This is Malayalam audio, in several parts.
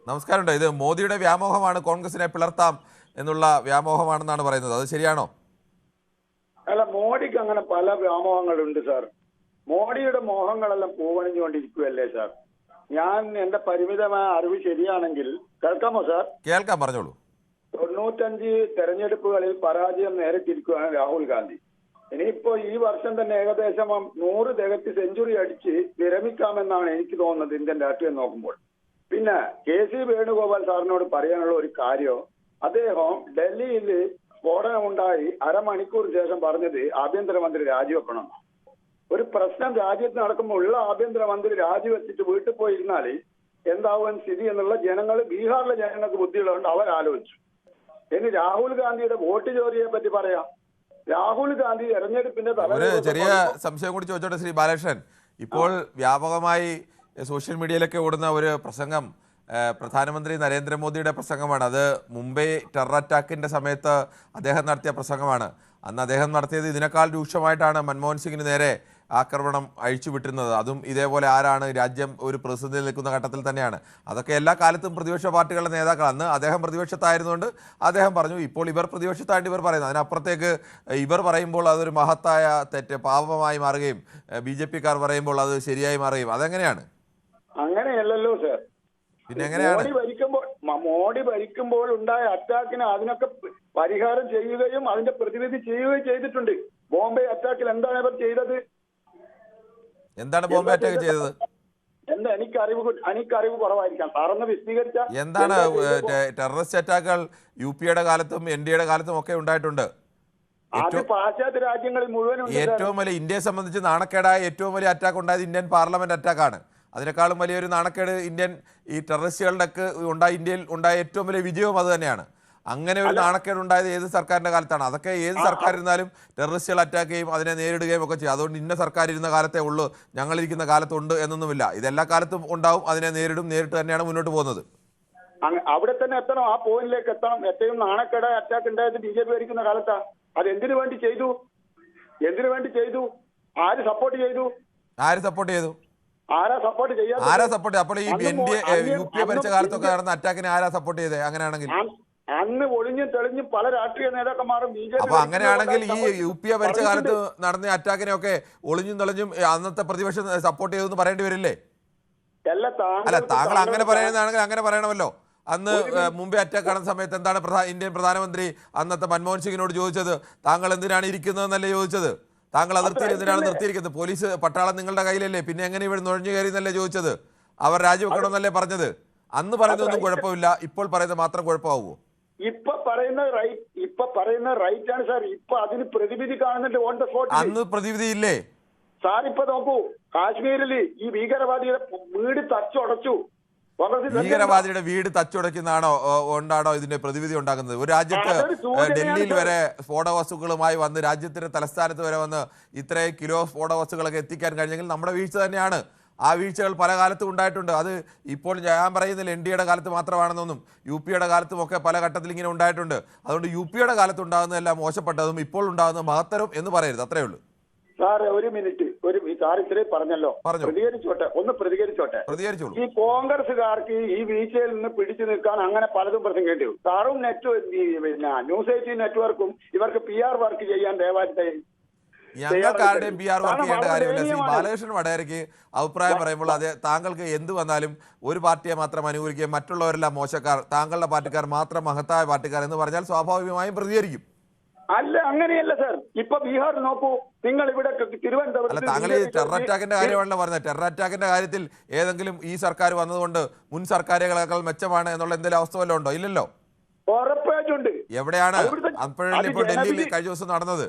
നമസ്കാരമുണ്ട്. ഇത് മോദിയുടെ വ്യാമോഹമാണ്, കോൺഗ്രസിനെ പിളർത്താം എന്നുള്ള വ്യാമോഹമാണെന്നാണ് പറയുന്നത്. അത് ശരിയാണോ? അല്ല, മോഡിക്ക് അങ്ങനെ പല വ്യാമോഹങ്ങളുണ്ട് സാർ. മോഡിയുടെ മോഹങ്ങളെല്ലാം പൂവണിഞ്ഞുകൊണ്ടിരിക്കുകയല്ലേ സാർ. ഞാൻ എന്റെ പരിമിതമായ അറിവ് ശരിയാണെങ്കിൽ കേൾക്കാമോ സാർ? കേൾക്കാം, പറഞ്ഞോളൂ. 95 തെരഞ്ഞെടുപ്പുകളിൽ പരാജയം നേരിട്ടിരിക്കുകയാണ് രാഹുൽ ഗാന്ധി. ഇനിയിപ്പോ ഈ വർഷം തന്നെ ഏകദേശം 100 തികച്ച് സെഞ്ചുറി അടിച്ച് വിരമിക്കാമെന്നാണ് എനിക്ക് തോന്നുന്നത് ഇന്ത്യൻ രാഷ്ട്രീയം നോക്കുമ്പോൾ. പിന്നെ KC വേണുഗോപാൽ സാറിനോട് പറയാനുള്ള ഒരു കാര്യം, അദ്ദേഹം ഡൽഹിയിൽ സ്ഫോടനമുണ്ടായി അരമണിക്കൂർ ശേഷം പറഞ്ഞത് ആഭ്യന്തരമന്ത്രി രാജിവെക്കണം. ഒരു പ്രശ്നം രാജ്യത്ത് നടക്കുമ്പോൾ ഉള്ള ആഭ്യന്തരമന്ത്രി രാജിവെച്ചിട്ട് വീട്ടിൽ പോയിരുന്നാൽ എന്താവും സ്ഥിതി എന്നുള്ള ബീഹാറിലെ ജനങ്ങൾക്ക് ബുദ്ധിയുള്ളതുകൊണ്ട് അവർ ആലോചിച്ചു. ഇനി രാഹുൽ ഗാന്ധിയുടെ വോട്ട് ചോരിയെ പറ്റി പറയാം. രാഹുൽ ഗാന്ധി തെരഞ്ഞെടുപ്പിന്റെ ഒരു ചെറിയ സംശയം കൂടി ചോദിച്ചോട്ടെ ശ്രീ ബാലകൃഷ്ണൻ. ഇപ്പോൾ വ്യാപകമായി സോഷ്യൽ മീഡിയയിലൊക്കെ ഓടുന്ന ഒരു പ്രസംഗം പ്രധാനമന്ത്രി നരേന്ദ്രമോദിയുടെ പ്രസംഗമാണ്. അത് മുംബൈ ടെറർ അറ്റാക്കിൻ്റെ സമയത്ത് അദ്ദേഹം നടത്തിയ പ്രസംഗമാണ്. അന്ന് അദ്ദേഹം നടത്തിയത് ഇതിനേക്കാൾ രൂക്ഷമായിട്ടാണ് മൻമോഹൻ സിംഗിന് നേരെ ആക്രമണം അഴിച്ചുവിട്ടിരുന്നത്. അതും ഇതേപോലെ ആരാണ് രാജ്യം ഒരു പ്രതിസന്ധിയിൽ നിൽക്കുന്ന ഘട്ടത്തിൽ തന്നെയാണ്. അതൊക്കെ എല്ലാ കാലത്തും പ്രതിപക്ഷ പാർട്ടികളുടെ നേതാക്കൾ, അന്ന് അദ്ദേഹം പ്രതിപക്ഷത്തായിരുന്നുകൊണ്ട് അദ്ദേഹം പറഞ്ഞു. ഇപ്പോൾ ഇവർ പ്രതിപക്ഷത്തായിട്ട് ഇവർ പറയുന്നു. അതിനപ്പുറത്തേക്ക് ഇവർ പറയുമ്പോൾ അതൊരു മഹത്തായ തെറ്റ് പാപമായി മാറുകയും BJP-ക്കാർ പറയുമ്പോൾ അത് ശരിയായി മാറുകയും അതെങ്ങനെയാണ്? അങ്ങനെയല്ലല്ലോ സാർ. പിന്നെ എങ്ങനെയാണ്? മോഡി ഭരിക്കുമ്പോൾ ഉണ്ടായ അറ്റാക്കിന് അതിനൊക്കെ പരിഹാരം ചെയ്യുകയും അതിന്റെ പ്രതിവിധി ചെയ്യുകയും ചെയ്തിട്ടുണ്ട്. ബോംബെ അറ്റാക്കിൽ എന്താണ് ഇവർ ചെയ്തത്? എന്താണ് ബോംബെ അറ്റാക്ക് ചെയ്തത്? എന്താ എനിക്കറിവ് കുറവായിരിക്കാം. സാറൊന്ന് വിശദീകരിച്ച. എന്താണ് ടെററിസ്റ്റ് അറ്റാക്കുകൾ UP-യുടെ കാലത്തും NDA-യുടെ കാലത്തും ഒക്കെ ഉണ്ടായിട്ടുണ്ട്. അത് പാശ്ചാത്യ രാജ്യങ്ങളിൽ മുഴുവൻ ഏറ്റവും വലിയ, ഇന്ത്യയെ സംബന്ധിച്ച് നാണക്കേടായ ഏറ്റവും വലിയ അറ്റാക്ക് ഉണ്ടായത് ഇന്ത്യൻ പാർലമെന്റ് അറ്റാക്കാണ്. അതിനേക്കാളും വലിയൊരു നാണക്കേട് ഈ ടെററിസ്റ്റുകളുടെ ഉണ്ടായ ഇന്ത്യയിൽ ഉണ്ടായ ഏറ്റവും വലിയ വിജയവും അത് തന്നെയാണ്. അങ്ങനെ ഒരു നാണക്കേട് ഉണ്ടായത് ഏത് സർക്കാരിന്റെ കാലത്താണ്? അതൊക്കെ ഏത് സർക്കാർ ഇരുന്നാലും ടെററിസ്റ്റുകൾ അറ്റാക്ക് ചെയ്യും, അതിനെ നേരിടുകയും ഒക്കെ ചെയ്യും. അതുകൊണ്ട് ഇന്ന സർക്കാർ ഇരുന്ന കാലത്തേ ഉള്ളൂ, ഞങ്ങളിരിക്കുന്ന കാലത്തുണ്ട് എന്നൊന്നുമില്ല. ഇതെല്ലാ കാലത്തും ഉണ്ടാവും, അതിനെ നേരിട്ട് തന്നെയാണ് മുന്നോട്ട് പോകുന്നത്. അവിടെ തന്നെ എത്തണം, ആ പോയിന്റിലേക്ക് എത്തണം. ഏറ്റവും നാണക്കേടായ അറ്റാക്ക് ഉണ്ടായത് BJP ഭരിക്കുന്ന കാലത്താ. അത് എന്തിനു വേണ്ടി ചെയ്തു? ആര് സപ്പോർട്ട് ചെയ്തു? ആരാ സപ്പോർട്ട് ചെയ്യാത്ത? അപ്പോൾ ഈ UP ഭരിച്ച കാലത്തൊക്കെ നടന്ന അറ്റാക്കിനെ ആരാ സപ്പോർട്ട് ചെയ്തേ? അങ്ങനെയാണെങ്കിൽ അന്ന് ഒളിഞ്ഞും തെളിഞ്ഞും പല രാഷ്ട്രീയ നേതാക്കന്മാരും അപ്പൊ അങ്ങനെയാണെങ്കിൽ ഈ UP ഭരിച്ച കാലത്ത് നടന്ന അറ്റാക്കിനെയൊക്കെ ഒളിഞ്ഞും തെളിഞ്ഞും അന്നത്തെ പ്രതിപക്ഷം സപ്പോർട്ട് ചെയ്തെന്ന് പറയേണ്ടി വരില്ലേ? അല്ല, താങ്കൾ അങ്ങനെ പറയുന്നതാണെങ്കിൽ അങ്ങനെ പറയണമല്ലോ. അന്ന് മുംബൈ അറ്റാക്ക് നടന്ന സമയത്ത് എന്താണ് ഇന്ത്യൻ പ്രധാനമന്ത്രി അന്നത്തെ മൻമോഹൻ സിംഗിനോട് ചോദിച്ചത്? താങ്കൾ എന്തിനാണ് ഇരിക്കുന്നതെന്നല്ലേ ചോദിച്ചത്? താങ്കൾ അതിർത്തിയിൽ എന്തിനാണ് നിർത്തിയിരിക്കുന്നത്? പോലീസ് പട്ടാളം നിങ്ങളുടെ കയ്യിലല്ലേ, പിന്നെ എങ്ങനെ ഇവിടെ നുഴഞ്ഞു കയറി എന്നല്ലേ ചോദിച്ചത്? അവർ രാജിവെക്കണമെന്നല്ലേ പറഞ്ഞത്? അന്ന് പറയുന്നതൊന്നും കുഴപ്പമില്ല, ഇപ്പോൾ പറയുന്നത് മാത്രം കുഴപ്പമാവുമോ? ഇപ്പൊ പറയുന്ന റൈറ്റ് ആണ് സാർ. ഇപ്പൊ അതിന് പ്രതിവിധി കാണുന്നുണ്ട് ഓൺ ദ സ്പോട്ട്. അന്ന് പ്രതിവിധി ഇല്ലേ സാർ? ഇപ്പൊ നോക്കൂ, കാശ്മീരിൽ ഈ ഭീകരവാദിയുടെ വീട് തച്ചുടച്ചു. ഭീകരവാദിയുടെ വീട് കൊണ്ടാണോ ഇതിന്റെ പ്രതിവിധി ഉണ്ടാകുന്നത്? ഒരു രാജ്യത്ത് ഡൽഹിയിൽ വരെ സ്ഫോടക വസ്തുക്കളുമായി വന്ന് രാജ്യത്തിന്റെ തലസ്ഥാനത്ത് വരെ വന്ന് ഇത്രയും കിലോ സ്ഫോടക വസ്തുക്കളൊക്കെ എത്തിക്കാൻ കഴിഞ്ഞെങ്കിൽ നമ്മുടെ വീഴ്ച തന്നെയാണ്. ആ വീഴ്ചകൾ പല കാലത്തും ഉണ്ടായിട്ടുണ്ട്. അത് ഇപ്പോൾ ഞാൻ പറയുന്നില്ല NDA-യുടെ കാലത്ത് മാത്രമാണെന്നൊന്നും, UP-യുടെ കാലത്തും ഒക്കെ പല ഘട്ടത്തിൽ ഇങ്ങനെ ഉണ്ടായിട്ടുണ്ട്. അതുകൊണ്ട് UP-യുടെ കാലത്ത് ഉണ്ടാകുന്നതെല്ലാം മോശപ്പെട്ടതും ഇപ്പോൾ ഉണ്ടാകുന്നത് മഹത്തരം എന്ന് പറയരുത്, അത്രേ ഉള്ളൂ. സാർ ഒരു മിനിറ്റ്, സാർ ഇത്രയും പറഞ്ഞല്ലോ, പ്രതികരിച്ചോട്ടെ. ഈ കോൺഗ്രസുകാർക്ക് ഈ വീഴ്ചയിൽ നിന്ന് പിടിച്ചു നിൽക്കാൻ അങ്ങനെ പലതും പ്രസംഗിക്കേണ്ടി വരും. സാറും ന്യൂസ് 18 നെറ്റ്വർക്കും ഇവർക്ക് PR വർക്ക് ചെയ്യാൻ ദയവായി ഞങ്ങൾക്കാരുടെയും PR വർക്ക് ചെയ്യേണ്ട കാര്യമില്ല. ശ്രീ ബാലകൃഷ്ണൻ വടകരയ്ക്ക് അഭിപ്രായം പറയുമ്പോൾ അത് താങ്കൾക്ക് എന്ത് വന്നാലും ഒരു പാർട്ടിയെ മാത്രം അനുകൂലിക്കുകയും മറ്റുള്ളവരെല്ലാം മോശക്കാർ, താങ്കളുടെ പാർട്ടിക്കാർ മാത്രം മഹത്തായ പാർട്ടിക്കാർ എന്ന് പറഞ്ഞാൽ സ്വാഭാവികമായും പ്രതികരിക്കും. അല്ല, അങ്ങനെയല്ല സാർ. ഇപ്പൊ ബീഹാർ നോക്കൂ, നിങ്ങൾ ഇവിടെ തിരുവനന്തപുരത്ത് താങ്കൾ ഈ ടെറർ അറ്റാക്കിന്റെ കാര്യമാണല്ലോ പറഞ്ഞത്. ടെറർ അറ്റാക്കിന്റെ കാര്യത്തിൽ ഏതെങ്കിലും ഈ സർക്കാർ വന്നതുകൊണ്ട് മുൻ സർക്കാരുകളേക്കാൾ മെച്ചമാണ് എന്നുള്ള എന്തെങ്കിലും അവസ്ഥ വല്ലതും ഉണ്ടോ? ഇല്ലല്ലോ. ഉറപ്പായിട്ടുണ്ട്. എവിടെയാണ്? അപ്പോഴല്ലേ ഇപ്പോൾ ഡൽഹിയിൽ കഴിഞ്ഞ ദിവസം നടന്നത്.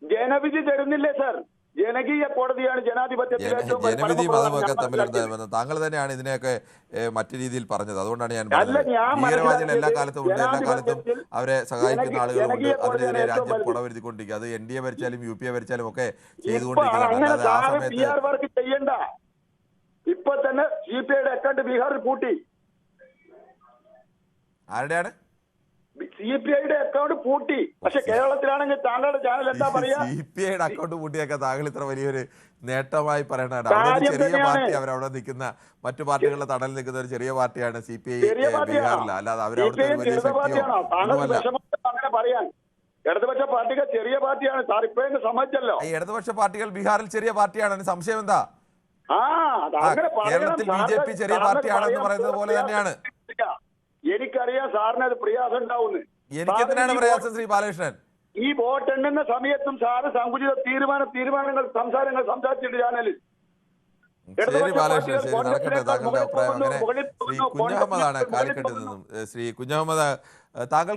ജനവിധി തരുന്നില്ലേ സാർ? ജനകീയ കോടതിയാണ് ജനവിധി മതമൊക്കെ തമ്മിലുണ്ടാകുന്നത്. താങ്കൾ തന്നെയാണ് ഇതിനെയൊക്കെ മറ്റു രീതിയിൽ പറഞ്ഞത്. അതുകൊണ്ടാണ് ഞാൻ പറഞ്ഞത് ഭീകരവാദികൾ എല്ലാ കാലത്തും ഉണ്ട്, എല്ലാ കാലത്തും അവരെ സഹായിക്കുന്ന ആളുകളുണ്ട്. അതിനെതിരെ രാജ്യം പുറവരുത്തിക്കൊണ്ടിരിക്കുക. അത് NDA ഭരിച്ചാലും UP ഭരിച്ചാലും ഒക്കെ ചെയ്തുകൊണ്ടിരിക്കുന്നതാണ്. അല്ലാതെ ആ സമയത്ത് ചെയ്യണ്ട. ഇപ്പൊ തന്നെ CPI-യുടെ അക്കൗണ്ട് ബീഹാറിൽ പൂട്ടി. ആരുടെയാണ്? CPIയുടെ അക്കൗണ്ട് പൂട്ടി. പക്ഷെ കേരളത്തിലാണെങ്കിൽ താങ്കളുടെ ചാനൽ എന്താ പറയാ? CPIയുടെ അക്കൗണ്ട് പൂട്ടിയൊക്കെ താങ്കൾ ഇത്ര വലിയൊരു നേട്ടമായി പറയണതാണ്. അവിടെ ഒരു കാര്യം ചെറിയ തന്നെയാണ്. പാർട്ടി, അവരവിടെ നിൽക്കുന്ന മറ്റു പാർട്ടികളുടെ തടലിൽ നിൽക്കുന്ന ഒരു ചെറിയ പാർട്ടിയാണ് CPI ചെറിയ പാർട്ടിയാണോ? ബീഹാറിൽ. അല്ലാതെ അവരവിടുത്തെ CPI ഒരു വലിയ ചെറുത ശക്തിയോ പാർട്ടിയാണോ? താങ്കൾ ഒന്നുമല്ല. വിഷമം അങ്ങനെ പറയാൻ. ഇടതുപക്ഷ പാർട്ടികൾ ചെറിയ പാർട്ടിയാണ് സാർ, ഇപ്പോഴെങ്കിലും സമ്മതിച്ചല്ലോ. ഈ ഇടതുപക്ഷ പാർട്ടികൾ ബീഹാറിൽ ചെറിയ പാർട്ടിയാണ്. അതിന് സംശയം എന്താ? ആ അതങ്ങനെ പറയണം. കേരളത്തിൽ BJP ചെറിയ പാർട്ടിയാണെന്ന് പറയുന്നത് പോലെ തന്നെയാണ്. എനിക്കറിയാം സാറിന് അത് പ്രയാസം ഉണ്ടാവുന്നു. എനിക്കെന്തിനാണ് പ്രയാസം ശ്രീ ബാലകൃഷ്ണൻ? ഈ വോട്ട് എണ്ണുന്ന സമയത്തും സാറ് സങ്കുചിത സംസാരങ്ങൾ സംസാരിച്ചിട്ട് ചാനലിൽ. ശരി ബാലകൃഷ്ണൻ, ശരി, നടക്കട്ടെ താങ്കളുടെ അഭിപ്രായം. അങ്ങനെ ശ്രീ കുഞ്ഞഹമ്മദാണ് കാലിക്കട്ടിൽ നിന്നും. ശ്രീ കുഞ്ഞഹമ്മദ്, താങ്കൾക്ക്